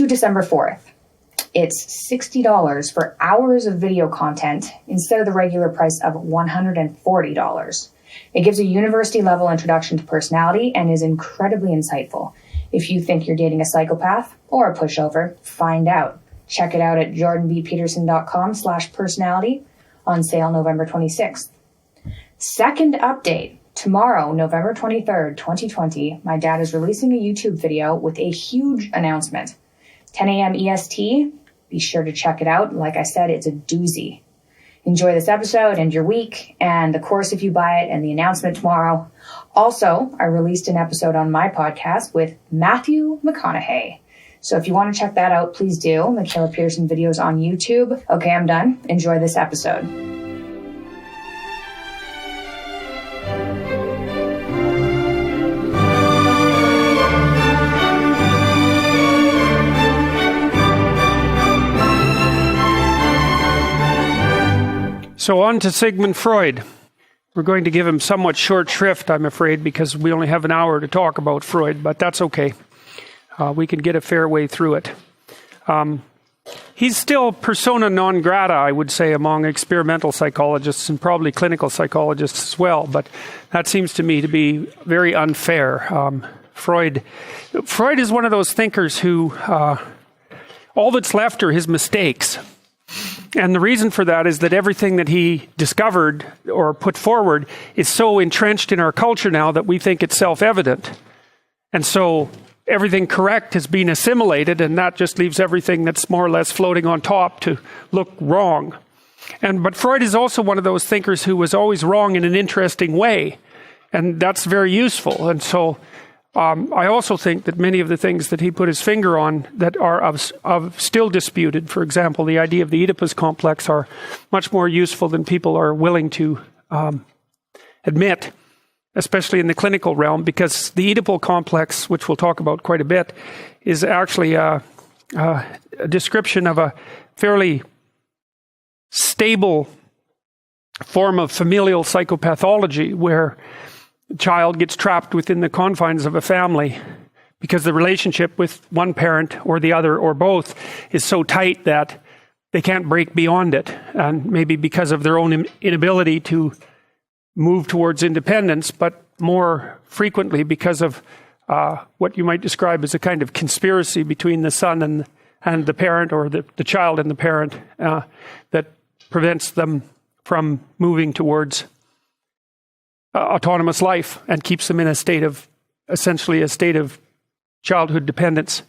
to December 4th. It's $60 for hours of video content instead of the regular price of $140. It gives a university-level introduction to personality and is incredibly insightful. If you think you're dating a psychopath or a pushover, find out. Check it out at jordanbpeterson.com/personality, on sale November 26th. Second update. Tomorrow, November 23rd, 2020, my dad is releasing a YouTube video with a huge announcement. 10 a.m. EST. Be sure to check it out. Like I said, it's a doozy. Enjoy this episode and your week, and the course if you buy it, and the announcement tomorrow. Also, I released an episode on my podcast with Matthew McConaughey. So if you want to check that out, please do. Michaela Peterson videos on YouTube. Okay, I'm done. Enjoy this episode. So on to Sigmund Freud. We're going to give him somewhat short shrift, I'm afraid, because we only have an hour to talk about Freud, but that's okay. We can get a fair way through it. He's still persona non grata, I would say, among experimental psychologists and probably clinical psychologists as well, but that seems to me to be very unfair. Freud is one of those thinkers who all that's left are his mistakes. And the reason for that is that everything that he discovered or put forward is so entrenched in our culture now that we think it's self-evident. And so everything correct has been assimilated, and that just leaves everything that's more or less floating on top to look wrong. But Freud is also one of those thinkers who was always wrong in an interesting way, and that's very useful. And so I also think that many of the things that he put his finger on that are of still disputed, for example, the idea of the Oedipus complex, are much more useful than people are willing to admit, especially in the clinical realm, because the Oedipal complex, which we'll talk about quite a bit, is actually a description of a fairly stable form of familial psychopathology where the child gets trapped within the confines of a family because the relationship with one parent or the other or both is so tight that they can't break beyond it. And maybe because of their own inability to move towards independence, but more frequently because of what you might describe as a kind of conspiracy between the son and the parent, or the child and the parent, that prevents them from moving towards autonomous life and keeps them in a state of childhood dependence.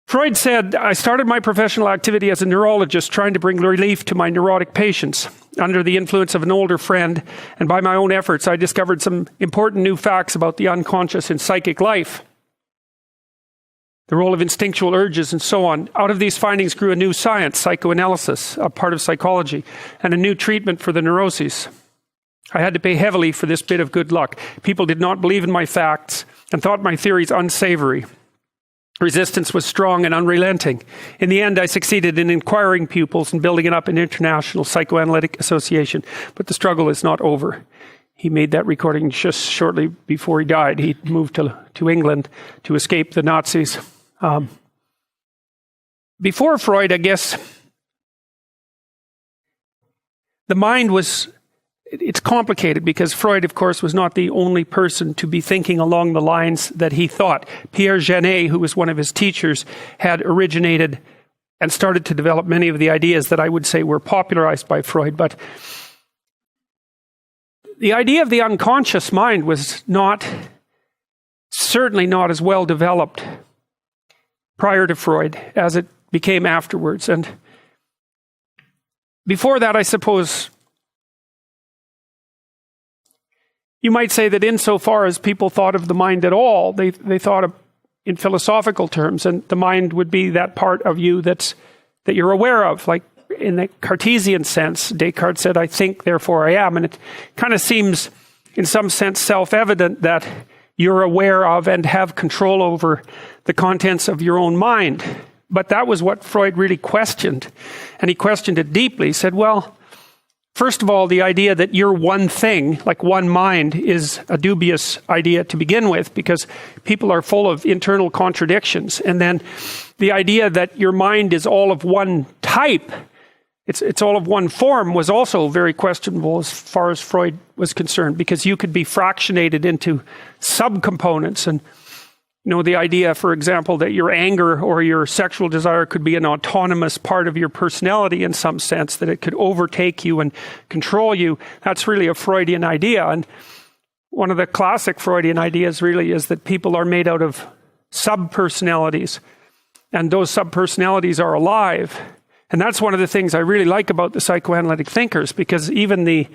Freud said, "I started my professional activity as a neurologist trying to bring relief to my neurotic patients. Under the influence of an older friend and by my own efforts, I discovered some important new facts about the unconscious in psychic life, the role of instinctual urges and so on. Out of these findings grew a new science, psychoanalysis, a part of psychology, and a new treatment for the neuroses. I had to pay heavily for this bit of good luck. People did not believe in my facts and thought my theories unsavory. Resistance was strong and unrelenting. In the end, I succeeded in inquiring pupils and building up an international psychoanalytic association. But the struggle is not over." He made that recording just shortly before he died. He moved to England to escape the Nazis. Before Freud, I guess, the mind was... It's complicated because Freud, of course, was not the only person to be thinking along the lines that he thought. Pierre Janet, who was one of his teachers, had originated and started to develop many of the ideas that I would say were popularized by Freud. But the idea of the unconscious mind was certainly not as well developed prior to Freud as it became afterwards. And before that, I suppose, you might say that insofar as people thought of the mind at all, they thought of in philosophical terms, and the mind would be that part of you that you're aware of. Like in the Cartesian sense, Descartes said, "I think, therefore I am." And it kind of seems, in some sense, self-evident that you're aware of and have control over the contents of your own mind. But that was what Freud really questioned. And he questioned it deeply. He said, well, First of all, the idea that you're one thing, like one mind, is a dubious idea to begin with, because people are full of internal contradictions. And then the idea that your mind is all of one type, it's all of one form, was also very questionable as far as Freud was concerned, because you could be fractionated into subcomponents. And the idea, for example, that your anger or your sexual desire could be an autonomous part of your personality in some sense, that it could overtake you and control you, that's really a Freudian idea. And one of the classic Freudian ideas really is that people are made out of subpersonalities, and those subpersonalities are alive. And that's one of the things I really like about the psychoanalytic thinkers, because even the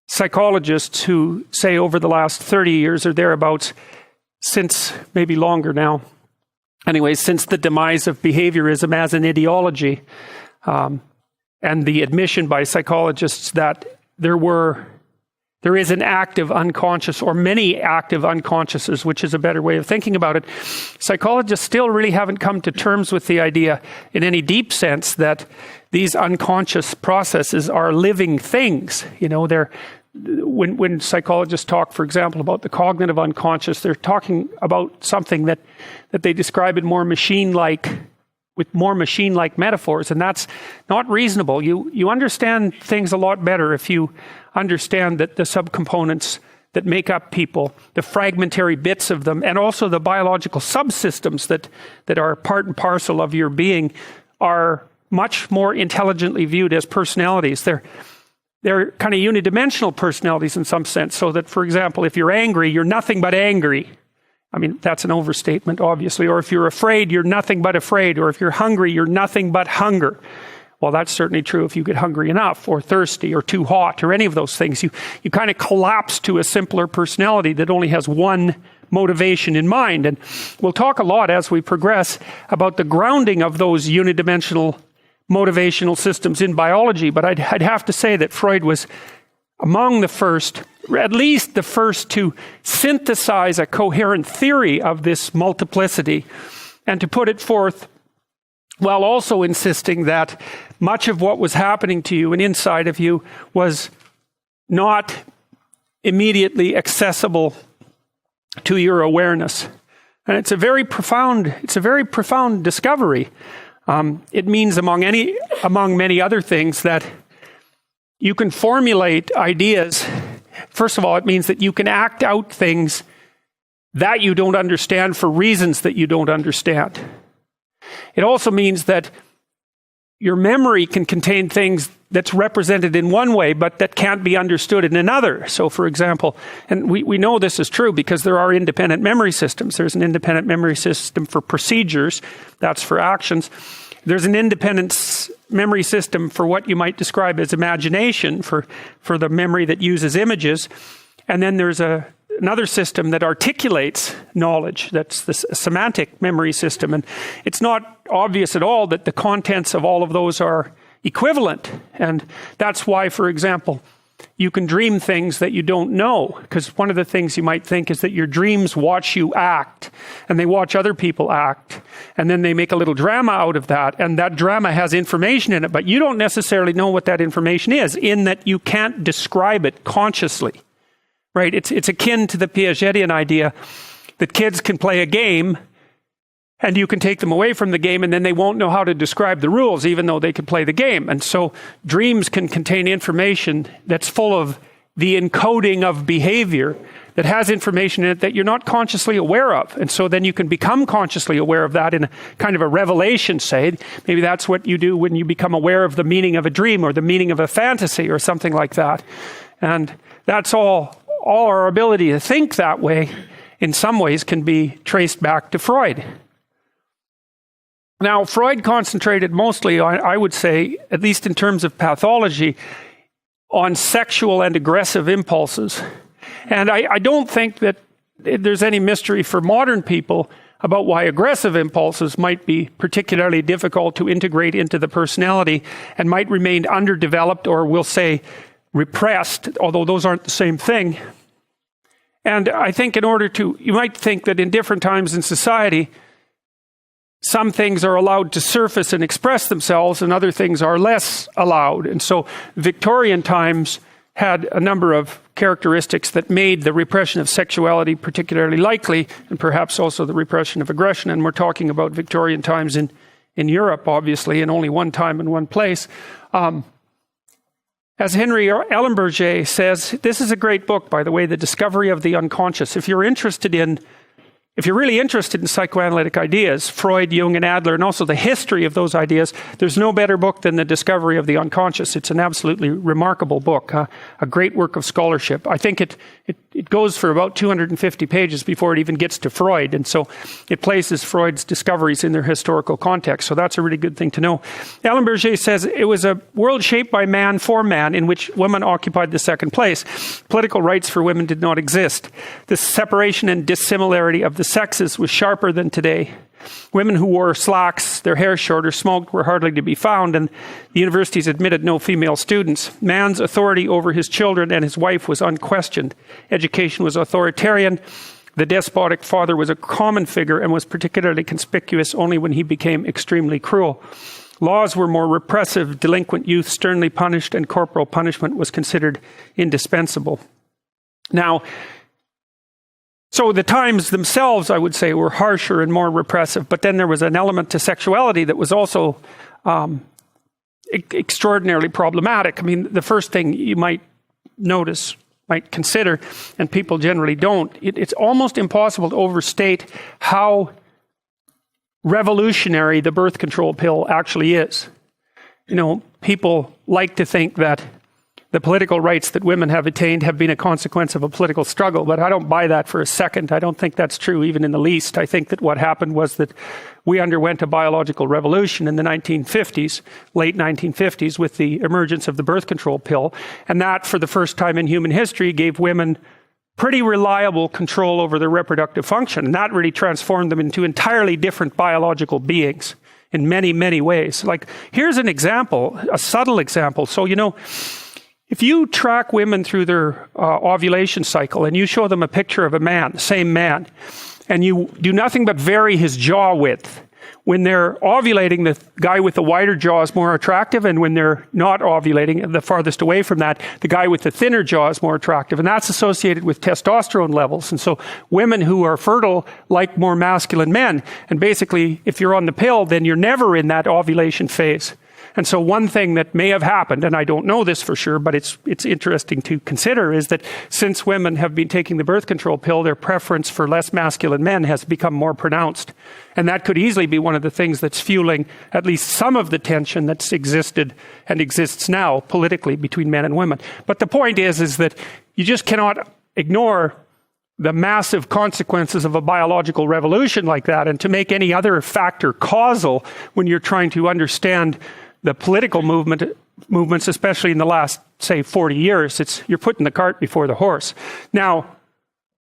psychologists who say over the last 30 years or thereabouts, since maybe longer now, anyways, since the demise of behaviorism as an ideology, and the admission by psychologists that there is an active unconscious, or many active unconsciouses, which is a better way of thinking about it, psychologists still really haven't come to terms with the idea in any deep sense that these unconscious processes are living things. When psychologists talk, for example, about the cognitive unconscious, they're talking about something that they describe in more machine-like metaphors, and that's not reasonable. You understand things a lot better if you understand that the subcomponents that make up people, the fragmentary bits of them, and also the biological subsystems that are part and parcel of your being, are much more intelligently viewed as personalities. They're kind of unidimensional personalities in some sense, so that, for example, if you're angry, you're nothing but angry. I mean, that's an overstatement, obviously. Or if you're afraid, you're nothing but afraid. Or if you're hungry, you're nothing but hunger. Well, that's certainly true if you get hungry enough, or thirsty, or too hot, or any of those things. You kind of collapse to a simpler personality that only has one motivation in mind. And we'll talk a lot as we progress about the grounding of those unidimensional motivational systems in biology, but I'd have to say that Freud was among the first, at least the first, to synthesize a coherent theory of this multiplicity, and to put it forth while also insisting that much of what was happening to you and inside of you was not immediately accessible to your awareness. And it's a very profound discovery. It means, among many other things, that you can formulate ideas. First of all, it means that you can act out things that you don't understand for reasons that you don't understand. It also means that your memory can contain things that's represented in one way, but that can't be understood in another. So, for example, and we know this is true because there are independent memory systems. There's an independent memory system for procedures. That's for actions. There's an independent memory system for what you might describe as imagination, for the memory that uses images. And then there's another system that articulates knowledge. That's the semantic memory system. And it's not obvious at all that the contents of all of those are equivalent. And that's why, for example, you can dream things that you don't know, because one of the things you might think is that your dreams watch you act, and they watch other people act, and then they make a little drama out of that, and that drama has information in it, but you don't necessarily know what that information is, in that you can't describe it consciously, right? It's akin to the Piagetian idea that kids can play a game, and you can take them away from the game, and then they won't know how to describe the rules, even though they can play the game. And so dreams can contain information that's full of the encoding of behavior that has information in it that you're not consciously aware of. And so then you can become consciously aware of that in a kind of a revelation, say. Maybe that's what you do when you become aware of the meaning of a dream or the meaning of a fantasy or something like that. And that's all our ability to think that way, in some ways, can be traced back to Freud. Now, Freud concentrated mostly, I would say, at least in terms of pathology, on sexual and aggressive impulses. And I don't think that there's any mystery for modern people about why aggressive impulses might be particularly difficult to integrate into the personality and might remain underdeveloped, or we'll say repressed, although those aren't the same thing. And I think you might think that in different times in society, some things are allowed to surface and express themselves and other things are less allowed. And so Victorian times had a number of characteristics that made the repression of sexuality particularly likely, and perhaps also the repression of aggression. And we're talking about Victorian times in Europe, obviously, and only one time and one place. As Henry Ellenberger says, this is a great book, by the way, The Discovery of the Unconscious. If you're really interested in psychoanalytic ideas, Freud, Jung, and Adler, and also the history of those ideas, there's no better book than The Discovery of the Unconscious. It's an absolutely remarkable book, a great work of scholarship. I think it goes for about 250 pages before it even gets to Freud, and so it places Freud's discoveries in their historical context, so that's a really good thing to know. Ellenberger says it was a world shaped by man for man in which women occupied the second place. Political rights for women did not exist. The separation and dissimilarity of the sexes was sharper than today. Women who wore slacks, their hair short, or smoked were hardly to be found, and the universities admitted no female students. Man's authority over his children and his wife was unquestioned. Education was authoritarian. The despotic father was a common figure and was particularly conspicuous only when he became extremely cruel. Laws were more repressive, delinquent youth sternly punished, and corporal punishment was considered indispensable. Now, so the times themselves, I would say, were harsher and more repressive, but then there was an element to sexuality that was also extraordinarily problematic. I mean, the first thing you might notice, might consider, and people generally don't, it's almost impossible to overstate how revolutionary the birth control pill actually is. You know, people like to think that the political rights that women have attained have been a consequence of a political struggle, but I don't buy that for a second. I don't think that's true even in the least. I think that what happened was that we underwent a biological revolution in the 1950s, late 1950s, with the emergence of the birth control pill, and that, for the first time in human history, gave women pretty reliable control over their reproductive function, and that really transformed them into entirely different biological beings in many, many ways. Like, here's an example, a subtle example. So, you know, if you track women through their ovulation cycle and you show them a picture of a man, the same man, and you do nothing but vary his jaw width, when they're ovulating, the guy with the wider jaw is more attractive, and when they're not ovulating, the farthest away from that, the guy with the thinner jaw is more attractive, and that's associated with testosterone levels. And so women who are fertile like more masculine men, and basically if you're on the pill, then you're never in that ovulation phase. And so one thing that may have happened, and I don't know this for sure, but it's interesting to consider, is that since women have been taking the birth control pill, their preference for less masculine men has become more pronounced. And that could easily be one of the things that's fueling at least some of the tension that's existed and exists now politically between men and women. But the point is that you just cannot ignore the massive consequences of a biological revolution like that, and to make any other factor causal when you're trying to understand the political movements, especially in the last, say, 40 years, you're putting the cart before the horse. Now,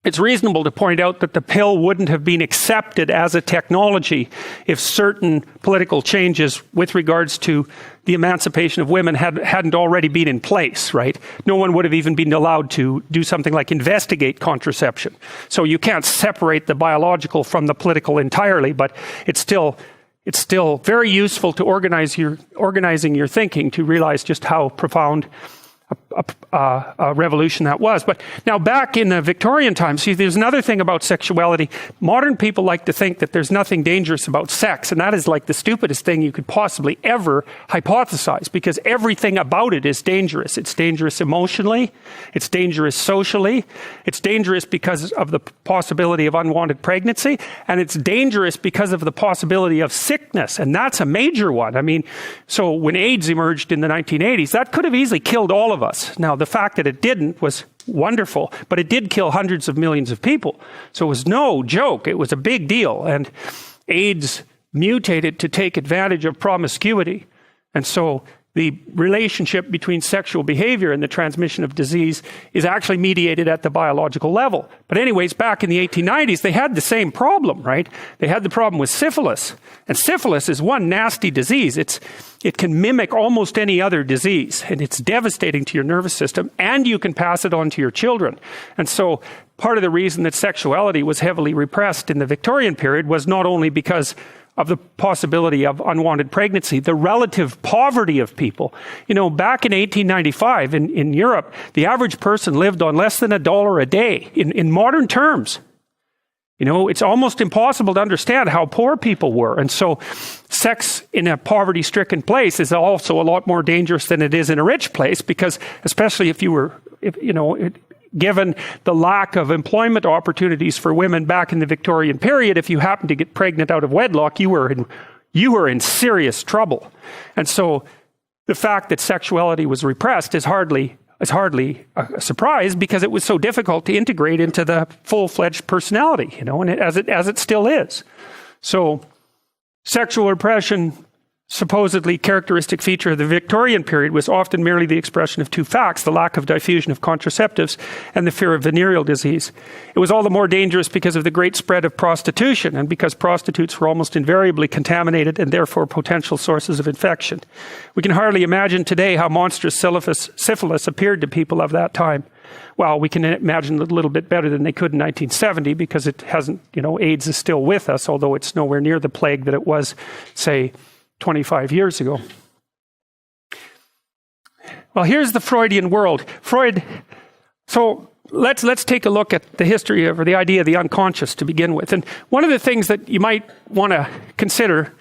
it's reasonable to point out that the pill wouldn't have been accepted as a technology if certain political changes with regards to the emancipation of women hadn't already been in place, right? No one would have even been allowed to do something like investigate contraception. So you can't separate the biological from the political entirely, but it's still very useful to organizing your thinking to realize just how profound a revolution that was. But now back in the Victorian times, see, there's another thing about sexuality. Modern people like to think that there's nothing dangerous about sex, and that is like the stupidest thing you could possibly ever hypothesize, because everything about it is dangerous. It's dangerous emotionally, it's dangerous socially, it's dangerous because of the possibility of unwanted pregnancy, and it's dangerous because of the possibility of sickness, and that's a major one. I mean, so when AIDS emerged in the 1980s, that could have easily killed all of us. Now, the fact that it didn't was wonderful, but it did kill hundreds of millions of people. So it was no joke. It was a big deal. And AIDS mutated to take advantage of promiscuity. And so the relationship between sexual behavior and the transmission of disease is actually mediated at the biological level. But anyways, back in the 1890s, they had the same problem, right? They had the problem with syphilis. And syphilis is one nasty disease. It can mimic almost any other disease, and it's devastating to your nervous system, and you can pass it on to your children. And so part of the reason that sexuality was heavily repressed in the Victorian period was not only because the possibility of unwanted pregnancy, the relative poverty of people. Back in 1895 in Europe, the average person lived on less than $1 a day in modern terms. It's almost impossible to understand how poor people were. And so sex in a poverty-stricken place is also a lot more dangerous than it is in a rich place, because especially if given the lack of employment opportunities for women back in the Victorian period, if you happened to get pregnant out of wedlock, you were in serious trouble. And so the fact that sexuality was repressed is hardly a surprise, because it was so difficult to integrate into the full-fledged personality, and as it still is. So sexual repression, supposedly characteristic feature of the Victorian period, was often merely the expression of two facts: the lack of diffusion of contraceptives and the fear of venereal disease. It was all the more dangerous because of the great spread of prostitution, and because prostitutes were almost invariably contaminated and therefore potential sources of infection. We can hardly imagine today how monstrous syphilis appeared to people of that time. Well, we can imagine it a little bit better than they could in 1970, because it hasn't, AIDS is still with us, although it's nowhere near the plague that it was, say, 25 years ago. Well, here's the Freudian world. So let's take a look at the history or the idea of the unconscious to begin with. And one of the things that you might want to consider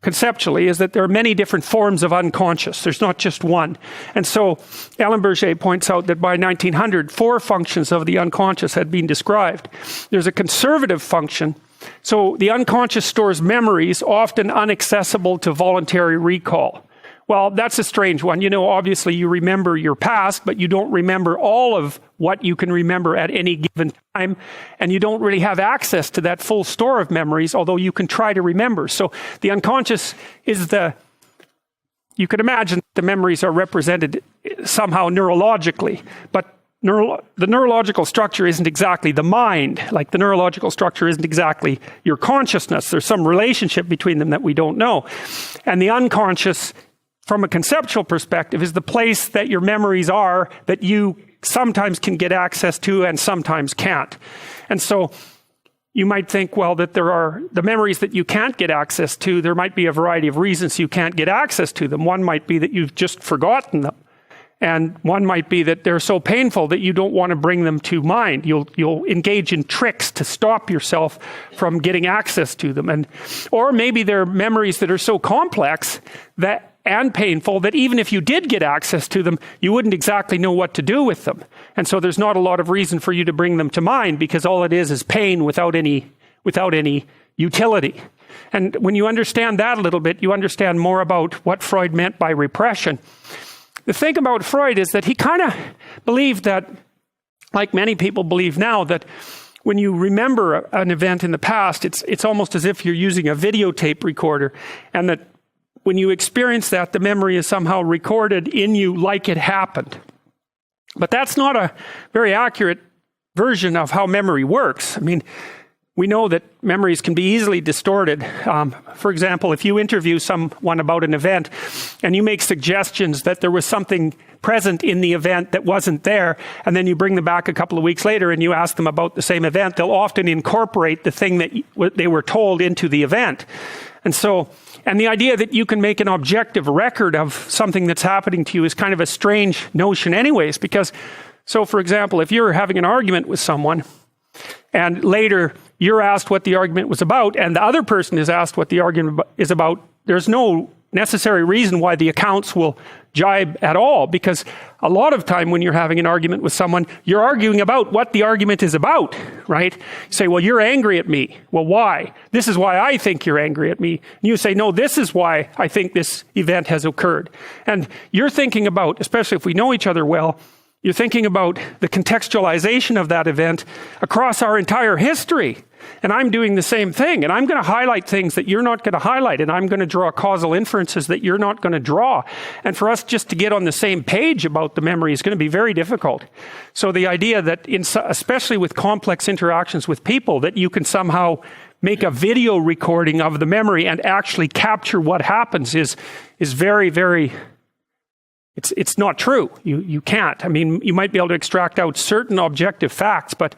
conceptually is that there are many different forms of unconscious. There's not just one. And so Alain Berger points out that by 1900, 4 functions of the unconscious had been described. There's a conservative function. So the unconscious stores memories often inaccessible to voluntary recall. Well, that's a strange one. Obviously you remember your past, but you don't remember all of what you can remember at any given time. And you don't really have access to that full store of memories, although you can try to remember. So the unconscious is you can imagine the memories are represented somehow neurologically, but the neurological structure isn't exactly the mind. Like the neurological structure isn't exactly your consciousness. There's some relationship between them that we don't know. And the unconscious, from a conceptual perspective, is the place that your memories are that you sometimes can get access to and sometimes can't. And so you might think, well, that there are the memories that you can't get access to. There might be a variety of reasons you can't get access to them. One might be that you've just forgotten them. And one might be that they're so painful that you don't want to bring them to mind. You'll engage in tricks to stop yourself from getting access to them. Or maybe they're memories that are so complex and painful that even if you did get access to them, you wouldn't exactly know what to do with them. And so there's not a lot of reason for you to bring them to mind, because all it is pain without any utility. And when you understand that a little bit, you understand more about what Freud meant by repression. The thing about Freud is that he kind of believed that, like many people believe now, that when you remember an event in the past, it's almost as if you're using a videotape recorder, and that when you experience that, the memory is somehow recorded in you like it happened. But that's not a very accurate version of how memory works. I mean, we know that memories can be easily distorted. For example, if you interview someone about an event and you make suggestions that there was something present in the event that wasn't there, and then you bring them back a couple of weeks later and you ask them about the same event, they'll often incorporate the thing that they were told into the event. And the idea that you can make an objective record of something that's happening to you is kind of a strange notion anyways, because, so for example, if you're having an argument with someone, and later you're asked what the argument was about, and the other person is asked what the argument is about, there's no necessary reason why the accounts will jibe at all, because a lot of time when you're having an argument with someone, you're arguing about what the argument is about, right? You say, well, you're angry at me. Well, why? This is why I think you're angry at me. And you say, no, this is why I think this event has occurred. And you're thinking about, especially if we know each other well, you're thinking about the contextualization of that event across our entire history. And I'm doing the same thing. And I'm going to highlight things that you're not going to highlight. And I'm going to draw causal inferences that you're not going to draw. And for us just to get on the same page about the memory is going to be very difficult. So the idea that, especially with complex interactions with people, that you can somehow make a video recording of the memory and actually capture what happens is very, very... It's not true. You can't. I mean, you might be able to extract out certain objective facts, but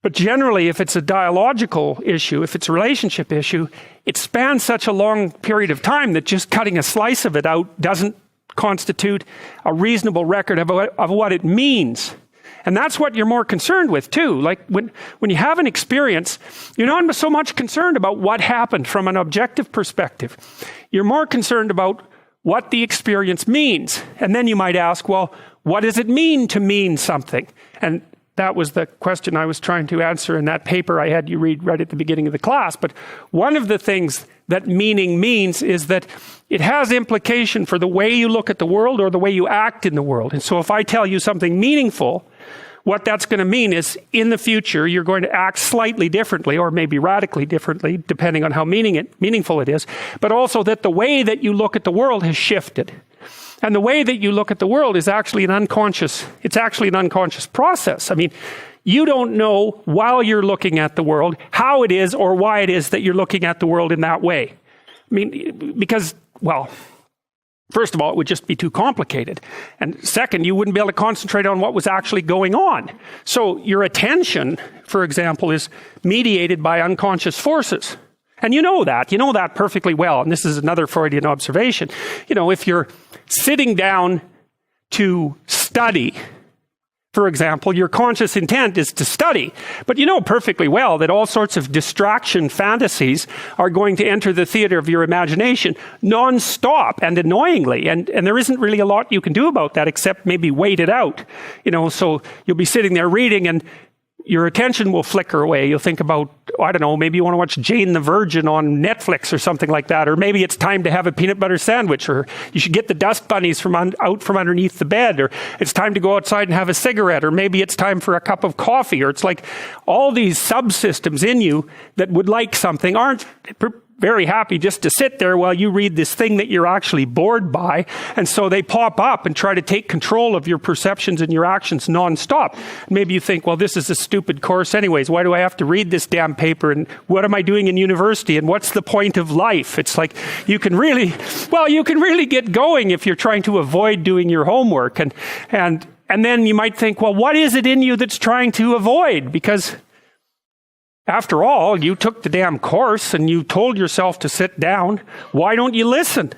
But generally, if it's a dialogical issue, if it's a relationship issue, it spans such a long period of time that just cutting a slice of it out doesn't constitute a reasonable record of what it means. And that's what you're more concerned with too. Like when you have an experience, you're not so much concerned about what happened from an objective perspective. You're more concerned about what the experience means. And then you might ask, well, what does it mean to mean something? And that was the question I was trying to answer in that paper I had you read right at the beginning of the class. But one of the things that meaning means is that it has implication for the way you look at the world or the way you act in the world. And so if I tell you something meaningful, what that's going to mean is in the future, you're going to act slightly differently or maybe radically differently, depending on how meaningful it is, but also that the way that you look at the world has shifted. And the way that you look at the world is actually an unconscious process. I mean, you don't know while you're looking at the world how it is or why it is that you're looking at the world in that way. I mean, because, well, first of all, it would just be too complicated. And second, you wouldn't be able to concentrate on what was actually going on. So your attention, for example, is mediated by unconscious forces. And you know that perfectly well. And this is another Freudian observation. You know, if you're sitting down to study, for example, your conscious intent is to study. But you know perfectly well that all sorts of distraction fantasies are going to enter the theater of your imagination non-stop and annoyingly. And there isn't really a lot you can do about that except maybe wait it out. You know, so you'll be sitting there reading and your attention will flicker away. You'll think about, I don't know, maybe you want to watch Jane the Virgin on Netflix or something like that. Or maybe it's time to have a peanut butter sandwich. Or you should get the dust bunnies out from underneath the bed. Or it's time to go outside and have a cigarette. Or maybe it's time for a cup of coffee. Or it's like all these subsystems in you that would like something aren't very happy just to sit there while you read this thing that you're actually bored by. And so they pop up and try to take control of your perceptions and your actions nonstop. Maybe you think, well, this is a stupid course anyways. Why do I have to read this damn paper? And what am I doing in university? And what's the point of life? It's like you can really get going if you're trying to avoid doing your homework. And then you might think, well, what is it in you that's trying to avoid? Because after all, you took the damn course and you told yourself to sit down. Why don't you listen?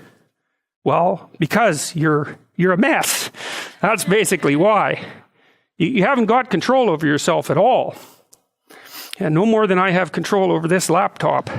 Well, because you're a mess. That's basically why. You haven't got control over yourself at all. And no more than I have control over this laptop.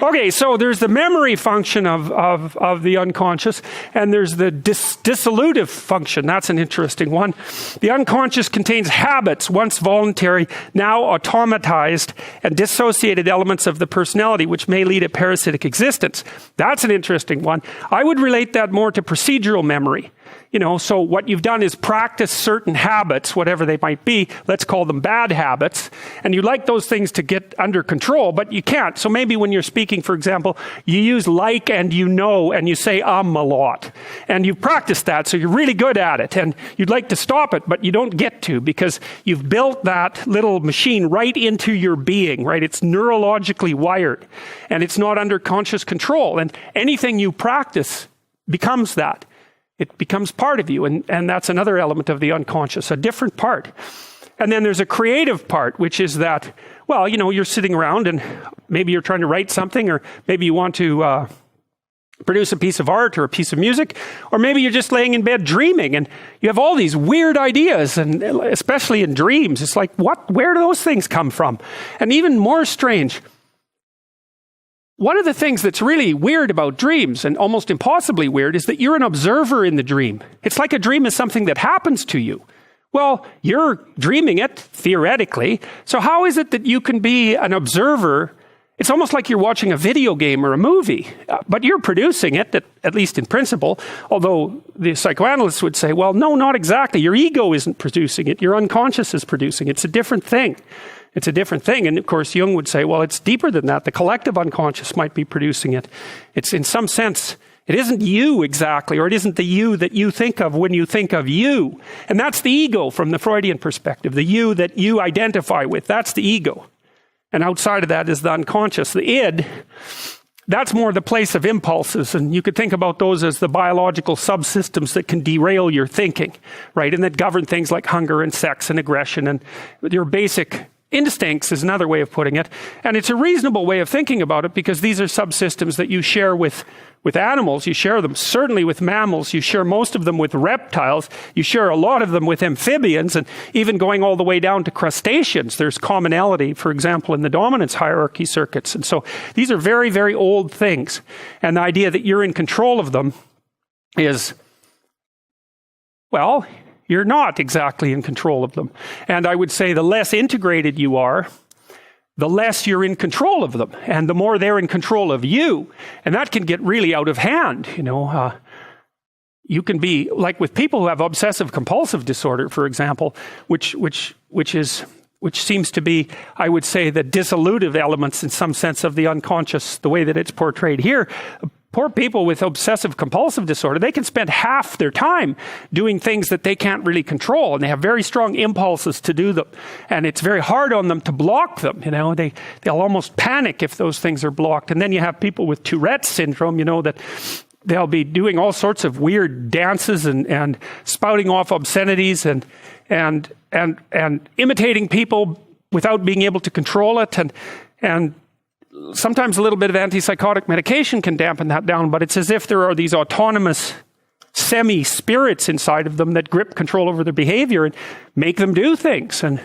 Okay, so there's the memory function of the unconscious, and there's the dissolutive function. That's an interesting one. The unconscious contains habits, once voluntary, now automatized, and dissociated elements of the personality, which may lead a parasitic existence. That's an interesting one. I would relate that more to procedural memory. You know, so what you've done is practice certain habits, whatever they might be. Let's call them bad habits. And you like those things to get under control, but you can't. So maybe when you're speaking, for example, you use like and you know, and you say a lot. And you practice that, so you're really good at it. And you'd like to stop it, but you don't get to because you've built that little machine right into your being, right? It's neurologically wired. And it's not under conscious control. And anything you practice becomes that. It becomes part of you, and that's another element of the unconscious, a different part. And then there's a creative part, which is that, well, you know, you're sitting around and maybe you're trying to write something, or maybe you want to produce a piece of art or a piece of music, or maybe you're just laying in bed dreaming and you have all these weird ideas, and especially in dreams, it's like, where do those things come from? And even more strange, one of the things that's really weird about dreams, and almost impossibly weird, is that you're an observer in the dream. It's like a dream is something that happens to you. Well, you're dreaming it, theoretically, so how is it that you can be an observer? It's almost like you're watching a video game or a movie, but you're producing it, at least in principle, although the psychoanalysts would say, well, no, not exactly. Your ego isn't producing it. Your unconscious is producing it. It's a different thing. It's a different thing. And of course, Jung would say, well, it's deeper than that. The collective unconscious might be producing it. It's in some sense, it isn't you exactly, or it isn't the you that you think of when you think of you. And that's the ego from the Freudian perspective, the you that you identify with. That's the ego. And outside of that is the unconscious. The id that's more the place of impulses, and you could think about those as the biological subsystems that can derail your thinking, right? And that govern things like hunger and sex and aggression and your basic instincts is another way of putting it. And it's a reasonable way of thinking about it because these are subsystems that you share with animals. You share them certainly with mammals. You share most of them with reptiles. You share a lot of them with amphibians, and even going all the way down to crustaceans. There's commonality, for example, in the dominance hierarchy circuits. And so these are very, very old things. And the idea that you're in control of them is, well, you're not exactly in control of them. And I would say the less integrated you are, the less you're in control of them, and the more they're in control of you. And that can get really out of hand, You can be, like with people who have obsessive compulsive disorder, for example, which seems to be, I would say, the dissolutive elements in some sense of the unconscious, the way that it's portrayed here. Poor people with obsessive compulsive disorder, they can spend half their time doing things that they can't really control, and they have very strong impulses to do them. And it's very hard on them to block them, They'll almost panic if those things are blocked. And then you have people with Tourette's syndrome, that they'll be doing all sorts of weird dances and spouting off obscenities and imitating people without being able to control it. And sometimes a little bit of antipsychotic medication can dampen that down, but it's as if there are these autonomous semi-spirits inside of them that grip control over their behavior and make them do things. And,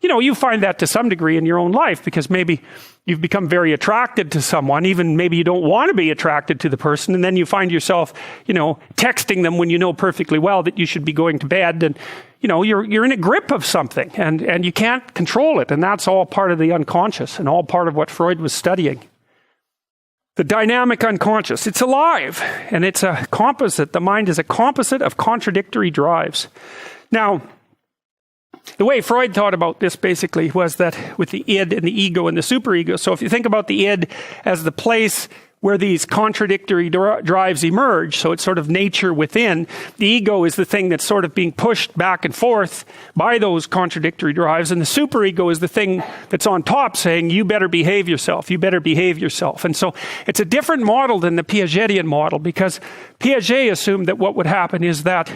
you find that to some degree in your own life because maybe you've become very attracted to someone, even maybe you don't want to be attracted to the person, and then you find yourself, texting them when you know perfectly well that you should be going to bed, and you're in a grip of something, and you can't control it, and that's all part of the unconscious and all part of what Freud was studying. The dynamic unconscious, it's alive, and it's a composite. The mind is a composite of contradictory drives. Now, the way Freud thought about this basically was that with the id and the ego and the superego. So if you think about the id as the place where these contradictory drives emerge, so it's sort of nature within, the ego is the thing that's sort of being pushed back and forth by those contradictory drives, and the superego is the thing that's on top saying, you better behave yourself, you better behave yourself. And so it's a different model than the Piagetian model, because Piaget assumed that what would happen is that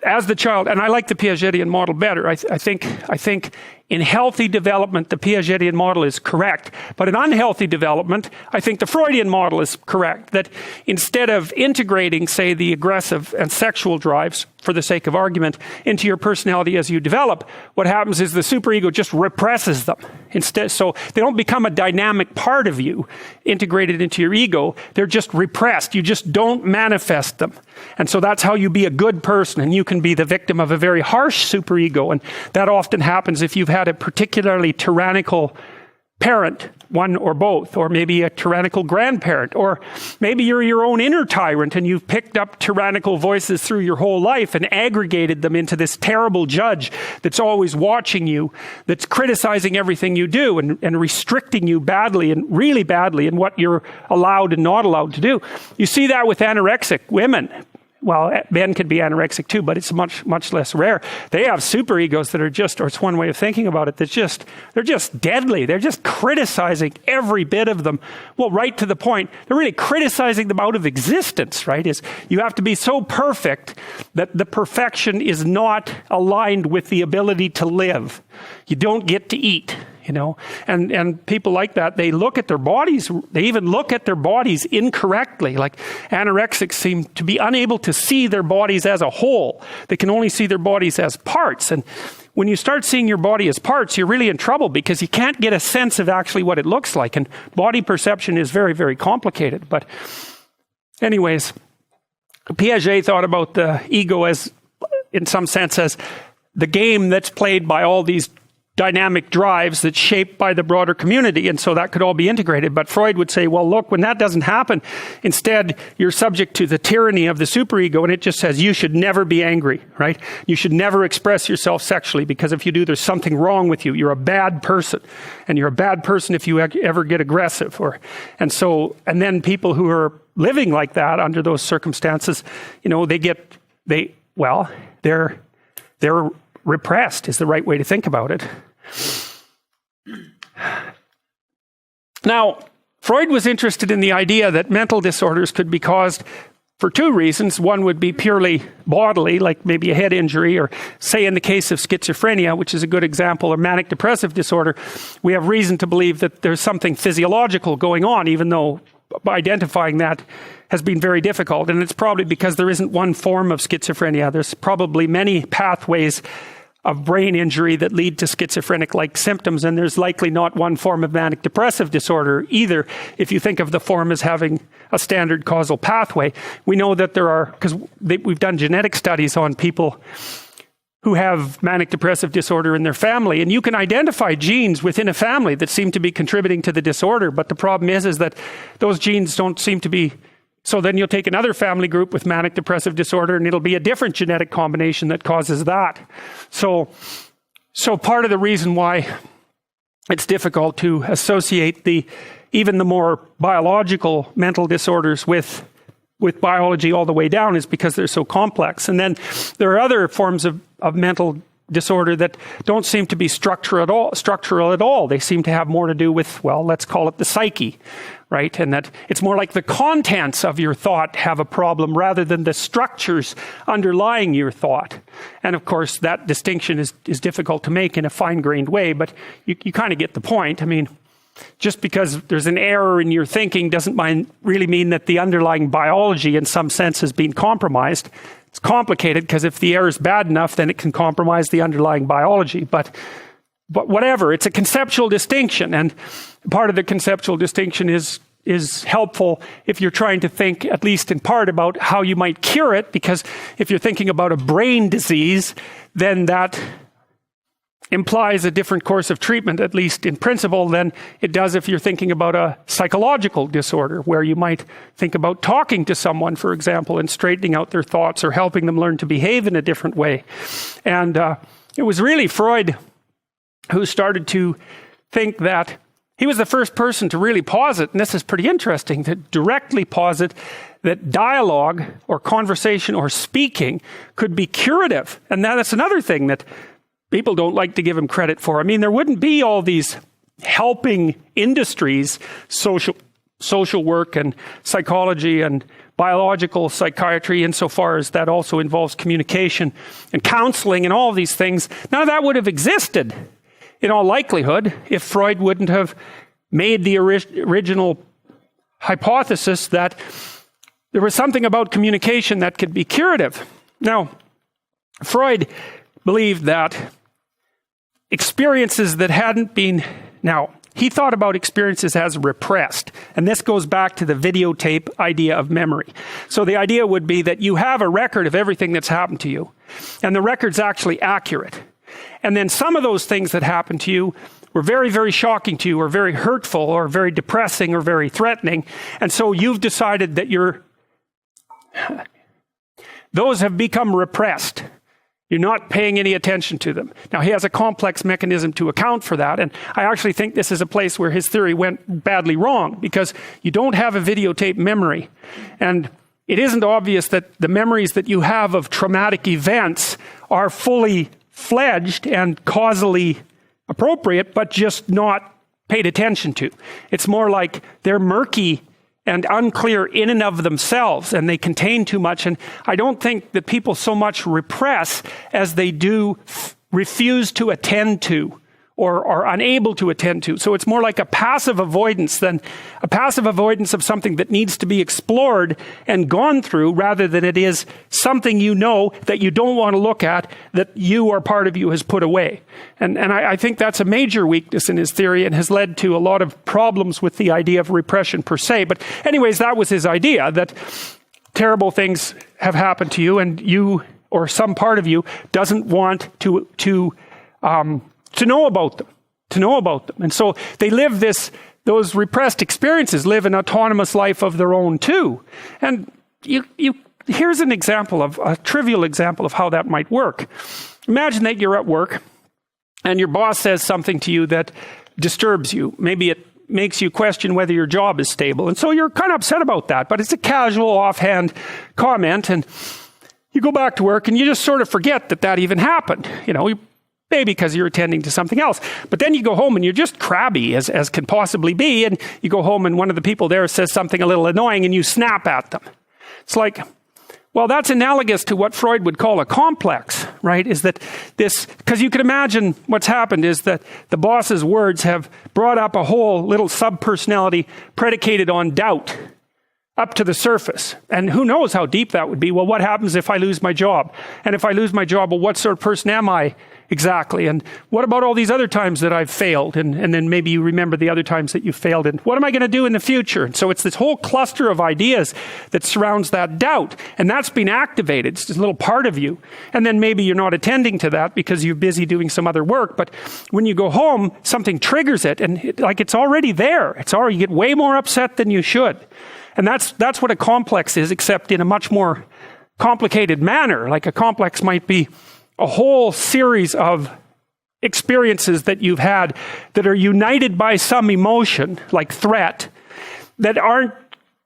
as the child, and I like the Piagetian model better. I think in healthy development, the Piagetian model is correct. But in unhealthy development, I think the Freudian model is correct. That instead of integrating, say, the aggressive and sexual drives, for the sake of argument, into your personality as you develop, what happens is the superego just represses them. Instead, so they don't become a dynamic part of you, integrated into your ego. They're just repressed. You just don't manifest them. And so that's how you be a good person, and you can be the victim of a very harsh superego. And that often happens if you've had a particularly tyrannical parent, one or both, or maybe a tyrannical grandparent, or maybe you're your own inner tyrant and you've picked up tyrannical voices through your whole life and aggregated them into this terrible judge that's always watching you, that's criticizing everything you do and restricting you badly and really badly in what you're allowed and not allowed to do. You see that with anorexic women. Well, men can be anorexic too, but it's much, much less rare. They have superegos that are just, or it's one way of thinking about it, they're just deadly. They're just criticizing every bit of them. Well, right to the point, they're really criticizing them out of existence, right? Is you have to be so perfect that the perfection is not aligned with the ability to live. You don't get to eat. And people like that, they look at their bodies, they even look at their bodies incorrectly. Like anorexics seem to be unable to see their bodies as a whole. They can only see their bodies as parts. And when you start seeing your body as parts, you're really in trouble because you can't get a sense of actually what it looks like. And body perception is very, very complicated. But anyways, Piaget thought about the ego as, in some sense, as the game that's played by all these dynamic drives that's shaped by the broader community, and so that could all be integrated. But Freud would say, well, look, when that doesn't happen, instead you're subject to the tyranny of the superego, and it just says you should never be angry, right? You should never express yourself sexually, because if you do, there's something wrong with you. You're a bad person, and you're a bad person if you ever get aggressive. And then people who are living like that under those circumstances, they're repressed is the right way to think about it. Now, Freud was interested in the idea that mental disorders could be caused for two reasons. One would be purely bodily, like maybe a head injury, or say in the case of schizophrenia, which is a good example, or manic depressive disorder, we have reason to believe that there's something physiological going on, even though identifying that has been very difficult. And it's probably because there isn't one form of schizophrenia. There's probably many pathways of brain injury that lead to schizophrenic-like symptoms, and there's likely not one form of manic depressive disorder either, if you think of the form as having a standard causal pathway. We know that there are, because we've done genetic studies on people who have manic depressive disorder in their family, and you can identify genes within a family that seem to be contributing to the disorder, but the problem is that those genes don't seem to be. So then you'll take another family group with manic depressive disorder, and it'll be a different genetic combination that causes that. So part of the reason why it's difficult to associate even the more biological mental disorders with biology all the way down is because they're so complex. And then there are other forms of mental disorder that don't seem to be structural at all. They seem to have more to do with, well, let's call it the psyche, right? And that it's more like the contents of your thought have a problem rather than the structures underlying your thought. And of course, that distinction is difficult to make in a fine-grained way, but you kind of get the point. I mean, just because there's an error in your thinking doesn't really mean that the underlying biology in some sense has been compromised. It's complicated because if the error is bad enough, then it can compromise the underlying biology. But whatever, it's a conceptual distinction, and part of the conceptual distinction is helpful if you're trying to think, at least in part, about how you might cure it, because if you're thinking about a brain disease, then that implies a different course of treatment, at least in principle, than it does if you're thinking about a psychological disorder, where you might think about talking to someone, for example, and straightening out their thoughts or helping them learn to behave in a different way. And it was really Freud who started to think that he was the first person to really posit, and this is pretty interesting, to directly posit that dialogue or conversation or speaking could be curative. And that's another thing that people don't like to give him credit for. I mean, there wouldn't be all these helping industries, social work and psychology and biological psychiatry, insofar as that also involves communication and counseling and all of these things. None of that would have existed in all likelihood if Freud wouldn't have made the original hypothesis that there was something about communication that could be curative. Now, Freud believed that experiences that hadn't been... Now, he thought about experiences as repressed, and this goes back to the videotape idea of memory. So the idea would be that you have a record of everything that's happened to you, and the record's actually accurate. And then some of those things that happened to you were very, very shocking to you, or very hurtful, or very depressing, or very threatening, and so you've decided that those have become repressed. You're not paying any attention to them. Now, he has a complex mechanism to account for that, and I actually think this is a place where his theory went badly wrong, because you don't have a videotape memory, and it isn't obvious that the memories that you have of traumatic events are fully fledged and causally appropriate, but just not paid attention to. It's more like they're murky and unclear in and of themselves, and they contain too much. And I don't think that people so much repress as they do refuse to attend to, or are unable to attend to. So it's more like a passive avoidance than a passive avoidance of something that needs to be explored and gone through, rather than it is something you know that you don't want to look at, that you or part of you has put away. And I think that's a major weakness in his theory, and has led to a lot of problems with the idea of repression per se. But anyways, that was his idea, that terrible things have happened to you, and you, or some part of you, doesn't want to know about them, And so they live those repressed experiences live an autonomous life of their own too. And here's an example of a trivial example of how that might work. Imagine that you're at work and your boss says something to you that disturbs you. Maybe it makes you question whether your job is stable. And so you're kind of upset about that, but it's a casual, offhand comment, and you go back to work and you just sort of forget that even happened. You Maybe because you're attending to something else. But then you go home and you're just crabby as can possibly be, and you go home and one of the people there says something a little annoying and you snap at them. It's like, well, that's analogous to what Freud would call a complex, right? Is that this, because you can imagine what's happened is that the boss's words have brought up a whole little subpersonality predicated on doubt up to the surface. And who knows how deep that would be? Well, what happens if I lose my job? And if I lose my job, well, what sort of person am I exactly? And what about all these other times that I've failed? And then maybe you remember the other times that you failed. And what am I going to do in the future? And so it's this whole cluster of ideas that surrounds that doubt. And that's been activated. It's this little part of you. And then maybe you're not attending to that because you're busy doing some other work. But when you go home, something triggers it. And it's already there. You get way more upset than you should. And that's what a complex is, except in a much more complicated manner. Like a complex might be a whole series of experiences that you've had that are united by some emotion, like threat, that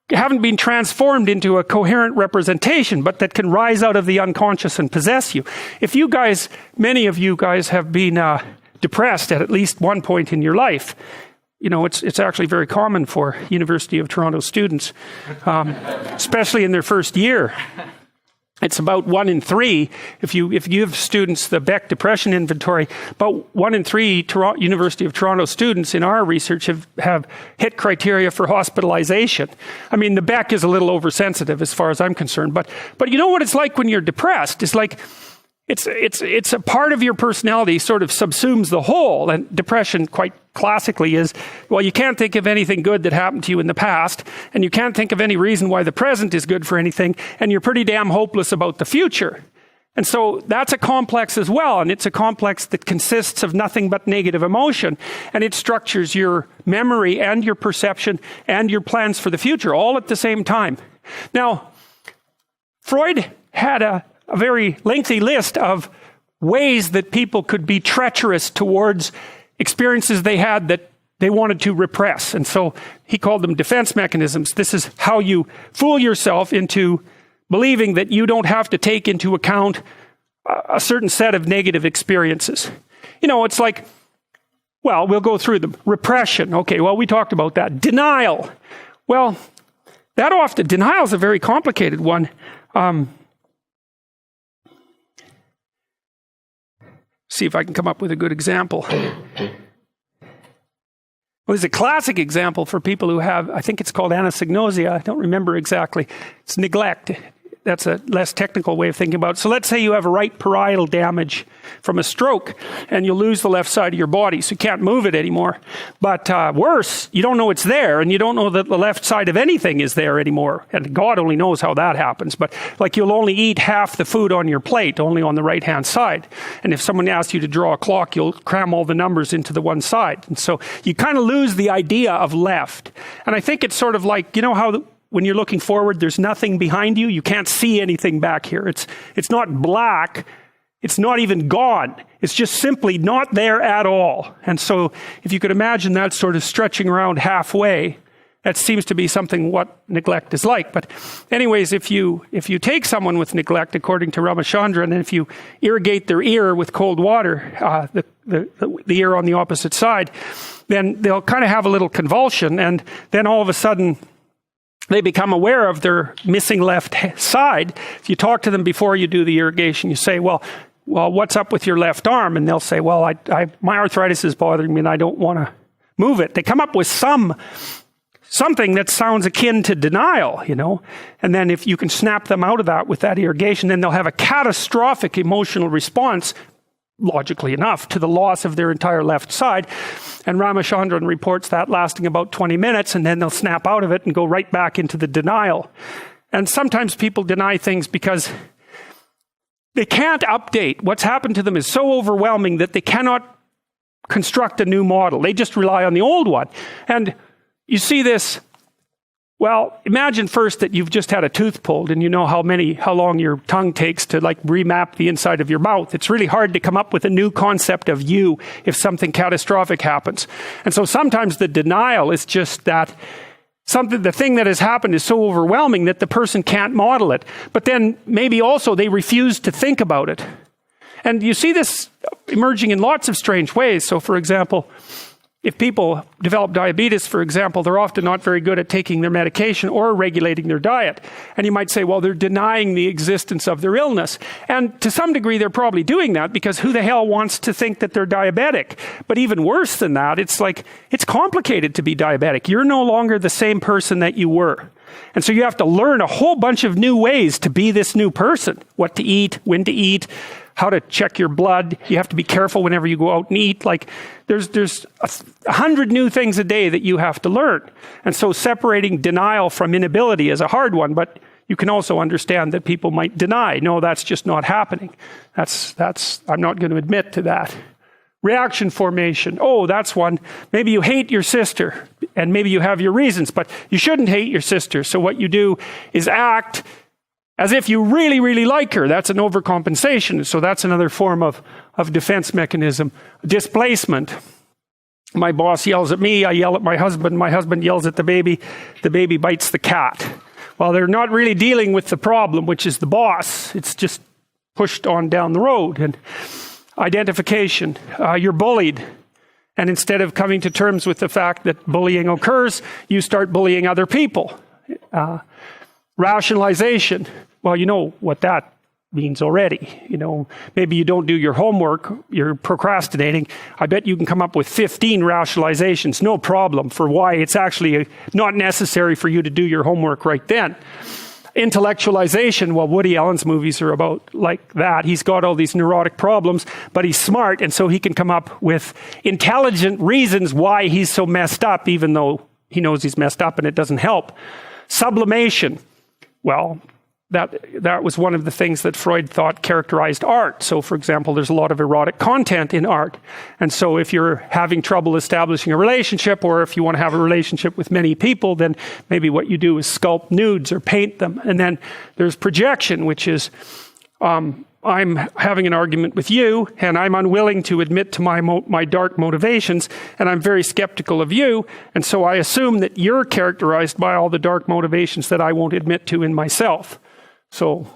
haven't been transformed into a coherent representation, but that can rise out of the unconscious and possess you. If you guys, many of you guys have been depressed at least one point in your life, you know, it's actually very common for University of Toronto students, especially in their first year. It's about 1 in 3. If you give students the Beck Depression Inventory, about 1 in 3 University of Toronto students in our research have hit criteria for hospitalization. I mean, the Beck is a little oversensitive as far as I'm concerned, but you know what it's like when you're depressed? It's like it's a part of your personality sort of subsumes the whole. And depression, quite classically, is, well, you can't think of anything good that happened to you in the past, and you can't think of any reason why the present is good for anything, and you're pretty damn hopeless about the future. And so that's a complex as well, and it's a complex that consists of nothing but negative emotion, and it structures your memory and your perception and your plans for the future all at the same time. Now, Freud had a very lengthy list of ways that people could be treacherous towards experiences they had that they wanted to repress. And so he called them defense mechanisms. This is how you fool yourself into believing that you don't have to take into account a certain set of negative experiences. You know, it's like, well, we'll go through them. Repression. Okay, well, we talked about that. Denial. Well, denial is a very complicated one. See if I can come up with a good example. Well, there's a classic example for people who have, I think it's called anosognosia. I don't remember exactly. It's neglect. That's a less technical way of thinking about it. So let's say you have a right parietal damage from a stroke, and you lose the left side of your body, so you can't move it anymore. But worse, you don't know it's there, and you don't know that the left side of anything is there anymore. And God only knows how that happens. But like, you'll only eat half the food on your plate, only on the right-hand side. And if someone asks you to draw a clock, you'll cram all the numbers into the one side. And so you kind of lose the idea of left. And I think it's sort of like, you know how when you're looking forward, there's nothing behind you. You can't see anything back here. It's not black. It's not even gone. It's just simply not there at all. And so if you could imagine that sort of stretching around halfway, that seems to be something what neglect is like. But anyways, if you take someone with neglect, according to Ramachandran, and if you irrigate their ear with cold water, the ear on the opposite side, then they'll kind of have a little convulsion, and then all of a sudden they become aware of their missing left side. If you talk to them before you do the irrigation, you say, well, what's up with your left arm? And they'll say, well, my arthritis is bothering me and I don't want to move it. They come up with something that sounds akin to denial, you know. And then if you can snap them out of that with that irrigation, then they'll have a catastrophic emotional response, logically enough, to the loss of their entire left side. And Ramachandran reports that lasting about 20 minutes, and then they'll snap out of it and go right back into the denial. And sometimes people deny things because they can't update. What's happened to them is so overwhelming that they cannot construct a new model. They just rely on the old one. And you see this. Well, imagine first that you've just had a tooth pulled, and you know how long your tongue takes to like remap the inside of your mouth. It's really hard to come up with a new concept of you if something catastrophic happens. And so sometimes the denial is just that the thing that has happened is so overwhelming that the person can't model it. But then maybe also they refuse to think about it. And you see this emerging in lots of strange ways. So, for example, if people develop diabetes, for example, they're often not very good at taking their medication or regulating their diet. And you might say, well, they're denying the existence of their illness. And to some degree, they're probably doing that because who the hell wants to think that they're diabetic? But even worse than that, it's complicated to be diabetic. You're no longer the same person that you were. And so you have to learn a whole bunch of new ways to be this new person. What to eat, when to eat, how to check your blood. You have to be careful whenever you go out and eat. There's 100 new things a day that you have to learn. And so separating denial from inability is a hard one, but you can also understand that people might deny, no, that's just not happening. I'm not going to admit to that. Reaction formation. Oh, that's one. Maybe you hate your sister, and maybe you have your reasons, but you shouldn't hate your sister. So what you do is act as if you really, really like her. That's an overcompensation. So that's another form of defense mechanism. Displacement. My boss yells at me, I yell at my husband yells at the baby bites the cat. Well, they're not really dealing with the problem, which is the boss. It's just pushed on down the road. And identification. You're bullied. And instead of coming to terms with the fact that bullying occurs, you start bullying other people. Rationalization. Well, you know what that means already. Maybe you don't do your homework, you're procrastinating. I bet you can come up with 15 rationalizations, no problem, for why it's actually not necessary for you to do your homework right then. Intellectualization, well, Woody Allen's movies are about like that. He's got all these neurotic problems, but he's smart, and so he can come up with intelligent reasons why he's so messed up, even though he knows he's messed up and it doesn't help. Sublimation. Well, that was one of the things that Freud thought characterized art. So, for example, there's a lot of erotic content in art. And so if you're having trouble establishing a relationship, or if you want to have a relationship with many people, then maybe what you do is sculpt nudes or paint them. And then there's projection, which is I'm having an argument with you, and I'm unwilling to admit to my dark motivations, and I'm very skeptical of you, and so I assume that you're characterized by all the dark motivations that I won't admit to in myself. So,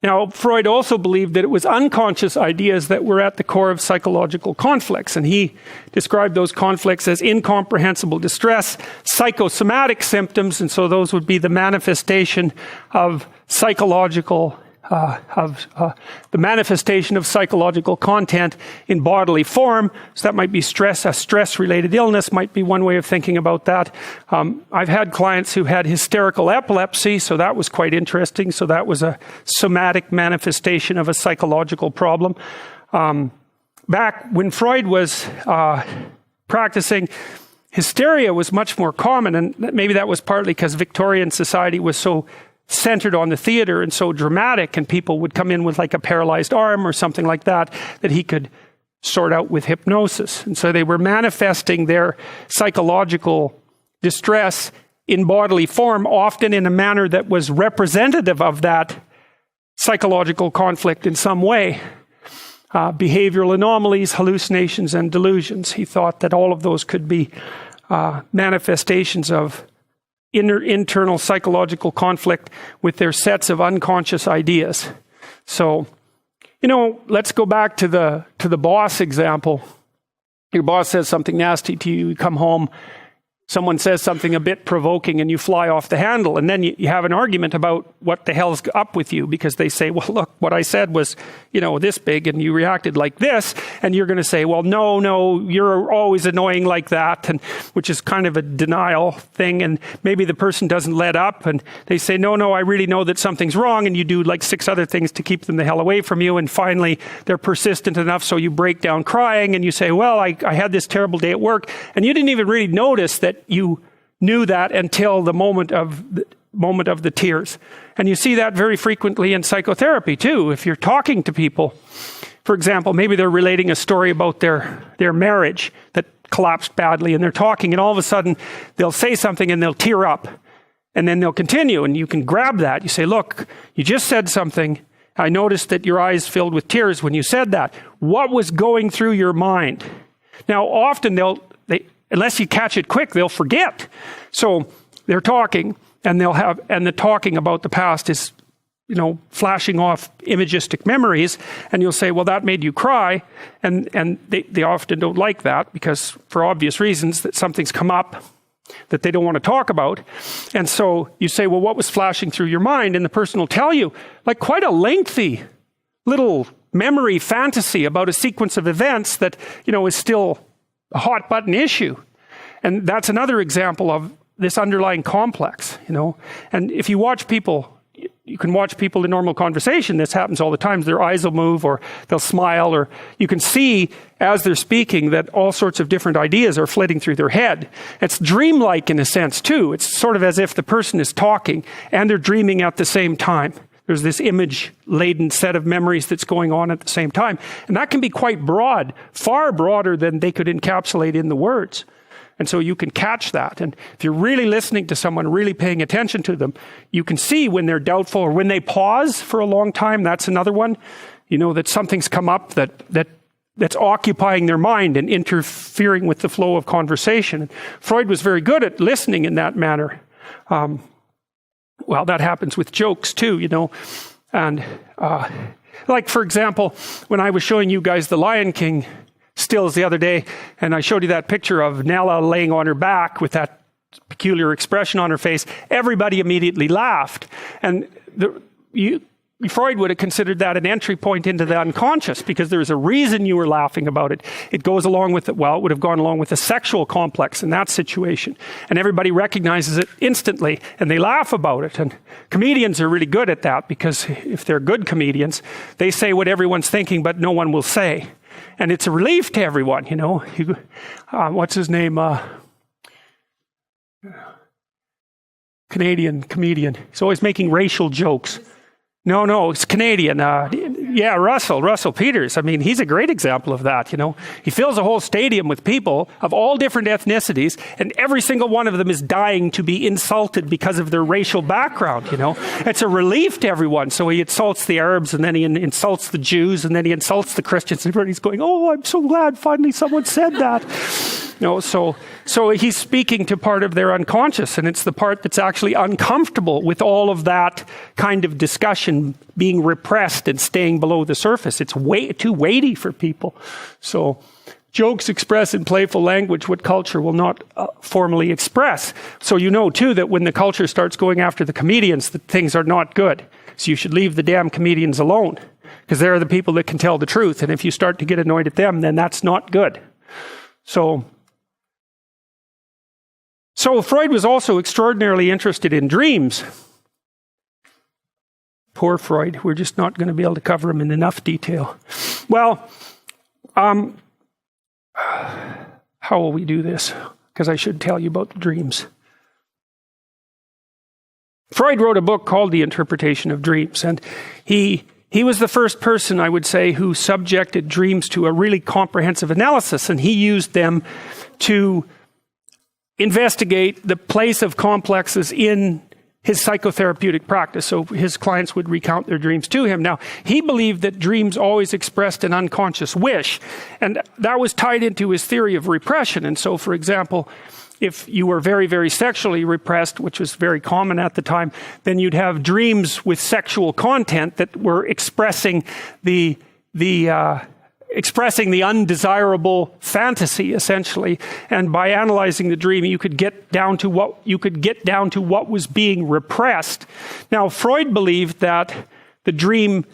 now, Freud also believed that it was unconscious ideas that were at the core of psychological conflicts, and he described those conflicts as incomprehensible distress, psychosomatic symptoms, and so those would be the manifestation of psychological the manifestation of psychological content in bodily form. So that might be stress. A stress-related illness might be one way of thinking about that. I've had clients who had hysterical epilepsy, so that was quite interesting. So that was a somatic manifestation of a psychological problem. Back when Freud was practicing, hysteria was much more common, and maybe that was partly because Victorian society was so centered on the theater and so dramatic, and people would come in with like a paralyzed arm or something like that he could sort out with hypnosis. And so they were manifesting their psychological distress in bodily form, often in a manner that was representative of that psychological conflict in some way. Behavioral anomalies, hallucinations, and delusions. He thought that all of those could be manifestations of internal psychological conflict with their sets of unconscious ideas. So, let's go back to the boss example. Your boss says something nasty to you, you come home, someone says something a bit provoking and you fly off the handle, and then you have an argument about what the hell's up with you, because they say, well, look, what I said was, this big, and you reacted like this, and you're going to say, well, no, you're always annoying like that, and which is kind of a denial thing, and maybe the person doesn't let up, and they say, no, I really know that something's wrong, and you do like 6 other things to keep them the hell away from you, and finally they're persistent enough, so you break down crying, and you say, well, I had this terrible day at work, and you didn't even really notice that you knew that until the moment of the tears. And you see that very frequently in psychotherapy too. If you're talking to people, for example, maybe they're relating a story about their marriage that collapsed badly, and they're talking, and all of a sudden they'll say something and they'll tear up, and then they'll continue, and you can grab that. You say, look, you just said something. I noticed that your eyes filled with tears when you said that. What was going through your mind? Now, often unless you catch it quick, they'll forget. So they're talking, and the talking about the past is flashing off imagistic memories, and you'll say, well, that made you cry, and they often don't like that because, for obvious reasons, that something's come up that they don't want to talk about. And so you say, well, what was flashing through your mind? And the person will tell you, like, quite a lengthy little memory fantasy about a sequence of events that, is still a hot button issue. And that's another example of this underlying complex, And if you watch people, you can watch people in normal conversation. This happens all the time. Their eyes will move, or they'll smile, or you can see as they're speaking that all sorts of different ideas are flitting through their head. It's dreamlike in a sense too. It's sort of as if the person is talking and they're dreaming at the same time. There's this image-laden set of memories that's going on at the same time. And that can be quite broad, far broader than they could encapsulate in the words. And so you can catch that. And if you're really listening to someone, really paying attention to them, you can see when they're doubtful or when they pause for a long time. That's another one. That something's come up that's occupying their mind and interfering with the flow of conversation. And Freud was very good at listening in that manner. Well, that happens with jokes too, And like, for example, when I was showing you guys The Lion King stills the other day, and I showed you that picture of Nella laying on her back with that peculiar expression on her face, everybody immediately laughed. And Freud would have considered that an entry point into the unconscious, because there was a reason you were laughing about it. It goes along with it. Well, it would have gone along with the sexual complex in that situation. And everybody recognizes it instantly, and they laugh about it. And comedians are really good at that, because if they're good comedians, they say what everyone's thinking, but no one will say. And it's a relief to everyone, what's his name? Canadian comedian. He's always making racial jokes. No, it's Canadian. Russell Peters. I mean, he's a great example of that, He fills a whole stadium with people of all different ethnicities, and every single one of them is dying to be insulted because of their racial background, It's a relief to everyone. So he insults the Arabs, and then he insults the Jews, and then he insults the Christians. And everybody's going, oh, I'm so glad finally someone said that. So he's speaking to part of their unconscious, and it's the part that's actually uncomfortable with all of that kind of discussion being repressed and staying below the surface. It's way too weighty for people. So jokes express in playful language what culture will not formally express. So too, that when the culture starts going after the comedians, that things are not good. So you should leave the damn comedians alone, because they're the people that can tell the truth. And if you start to get annoyed at them, then that's not good. So Freud was also extraordinarily interested in dreams. Poor Freud. We're just not going to be able to cover him in enough detail. Well, how will we do this? Because I should tell you about the dreams. Freud wrote a book called The Interpretation of Dreams, and he was the first person, I would say, who subjected dreams to a really comprehensive analysis, and he used them to investigate the place of complexes in his psychotherapeutic practice. So his clients would recount their dreams to him. Now, he believed that dreams always expressed an unconscious wish, and that was tied into his theory of repression. And so, for example, if you were very, very sexually repressed, which was very common at the time, then you'd have dreams with sexual content that were expressing the undesirable fantasy, essentially. And by analyzing the dream, you could get down to what was being repressed. Now, Freud believed that the dream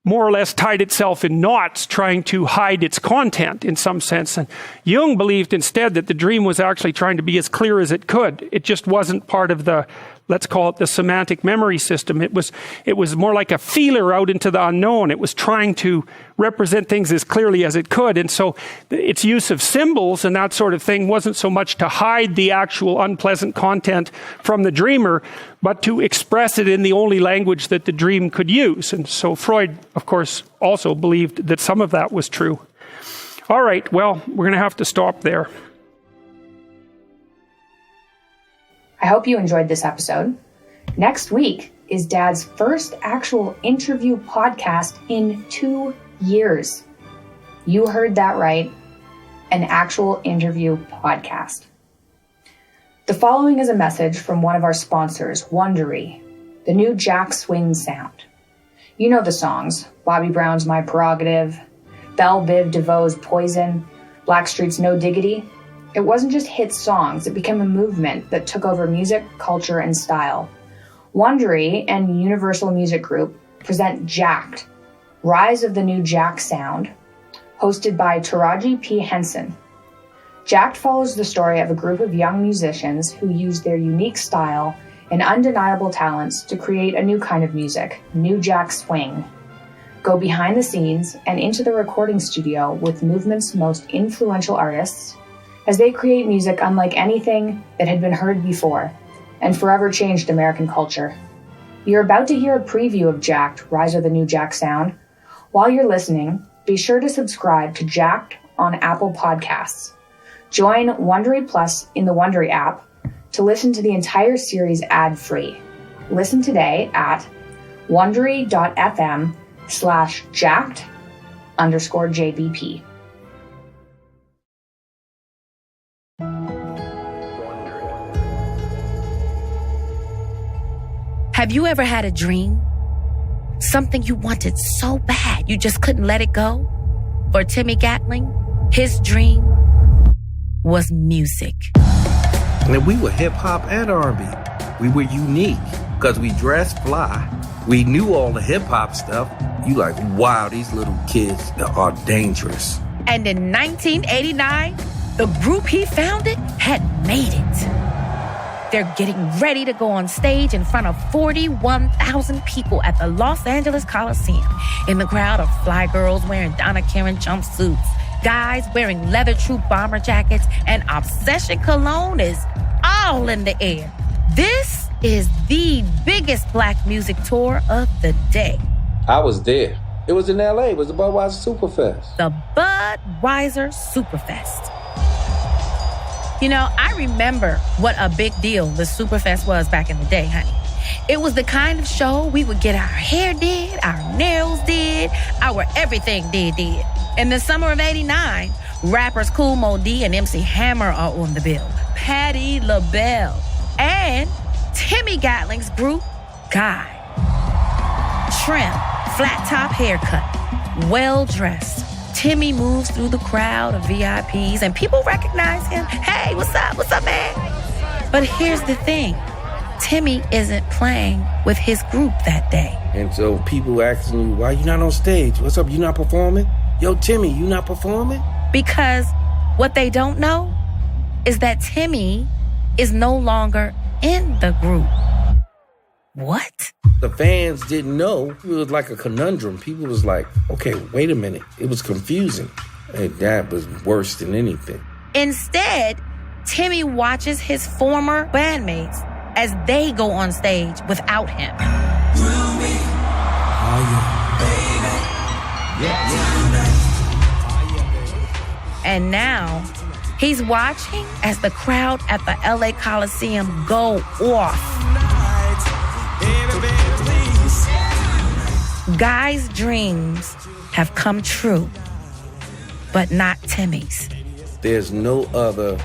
more or less tied itself in knots, trying to hide its content in some sense. And Jung believed instead that the dream was actually trying to be as clear as it could. It just wasn't part of the, let's call it the semantic memory system. It was more like a feeler out into the unknown. It was trying to represent things as clearly as it could. And so its use of symbols and that sort of thing wasn't so much to hide the actual unpleasant content from the dreamer, but to express it in the only language that the dream could use. And so Freud, of course, also believed that some of that was true. All right, well, we're going to have to stop there. I hope you enjoyed this episode. Next week is Dad's first actual interview podcast in 2 years. You heard that right. An actual interview podcast. The following is a message from one of our sponsors, Wondery, the new Jack Swing sound. You know the songs: Bobby Brown's My Prerogative, Belle Biv DeVoe's Poison, Blackstreet's No Diggity. It wasn't just hit songs, it became a movement that took over music, culture, and style. Wondery and Universal Music Group present Jacked, Rise of the New Jack Sound, hosted by Taraji P. Henson. Jacked follows the story of a group of young musicians who use their unique style and undeniable talents to create a new kind of music, New Jack Swing. Go behind the scenes and into the recording studio with movement's most influential artists as they create music unlike anything that had been heard before and forever changed American culture. You're about to hear a preview of Jacked, Rise of the New Jack Sound. While you're listening, be sure to subscribe to Jacked on Apple Podcasts. Join Wondery Plus in the Wondery app to listen to the entire series ad-free. Listen today at wondery.fm/jacked_JBP. Have you ever had a dream? Something you wanted so bad you just couldn't let it go? For Timmy Gatling, his dream was music. And we were hip-hop and R&B. We were unique because we dressed fly. We knew all the hip-hop stuff. You like, wow, these little kids are dangerous. And in 1989, the group he founded had made it. They're getting ready to go on stage in front of 41,000 people at the Los Angeles Coliseum. In the crowd are fly girls wearing Donna Karan jumpsuits, guys wearing leather troop bomber jackets, and Obsession cologne is all in the air. This is the biggest black music tour of the day. I was there. It was in L.A. It was the Budweiser Superfest. The Budweiser Superfest. You know, I remember what a big deal the Superfest was back in the day, honey. It was the kind of show we would get our hair did, our nails did, our everything did. In the summer of '89, rappers Kool Moe Dee and MC Hammer are on the bill. Patti LaBelle and Timmy Gatling's group, Guy. Trim, flat top haircut, well-dressed. Timmy moves through the crowd of VIPs and people recognize him. Hey, what's up? What's up, man? But here's the thing. Timmy isn't playing with his group that day. And so people asking you, why you not on stage? What's up, you not performing? Yo, Timmy, you not performing? Because what they don't know is that Timmy is no longer in the group. What? The fans didn't know. It was like a conundrum. People was like, okay, wait a minute. It was confusing. And that was worse than anything. Instead, Timmy watches his former bandmates as they go on stage without him. And now, he's watching as the crowd at the LA Coliseum go off. Guy's dreams have come true, but not Timmy's. There's no other,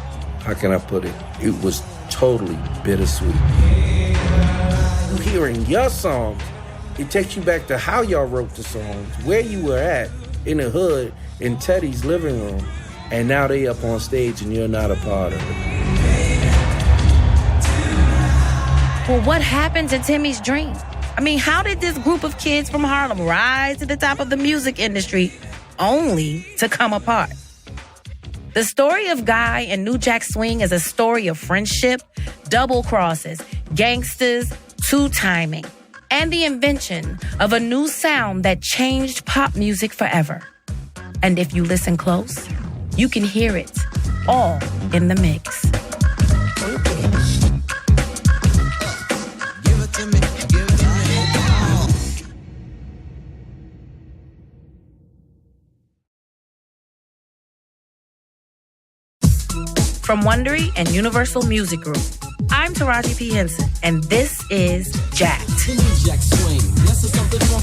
how can I put it? It was totally bittersweet. Hearing your songs, it takes you back to how y'all wrote the songs, where you were at in the hood, in Teddy's living room, and now they up on stage and you're not a part of it. Well, what happened to Timmy's dream? I mean, how did this group of kids from Harlem rise to the top of the music industry only to come apart? The story of Guy and New Jack Swing is a story of friendship, double crosses, gangsters, two-timing, and the invention of a new sound that changed pop music forever. And if you listen close, you can hear it all in the mix. Give it to me, give it to me. From Wondery and Universal Music Group, I'm Taraji P. Henson, and this is Jacked. Jack Swing. Yes, it's something wrong.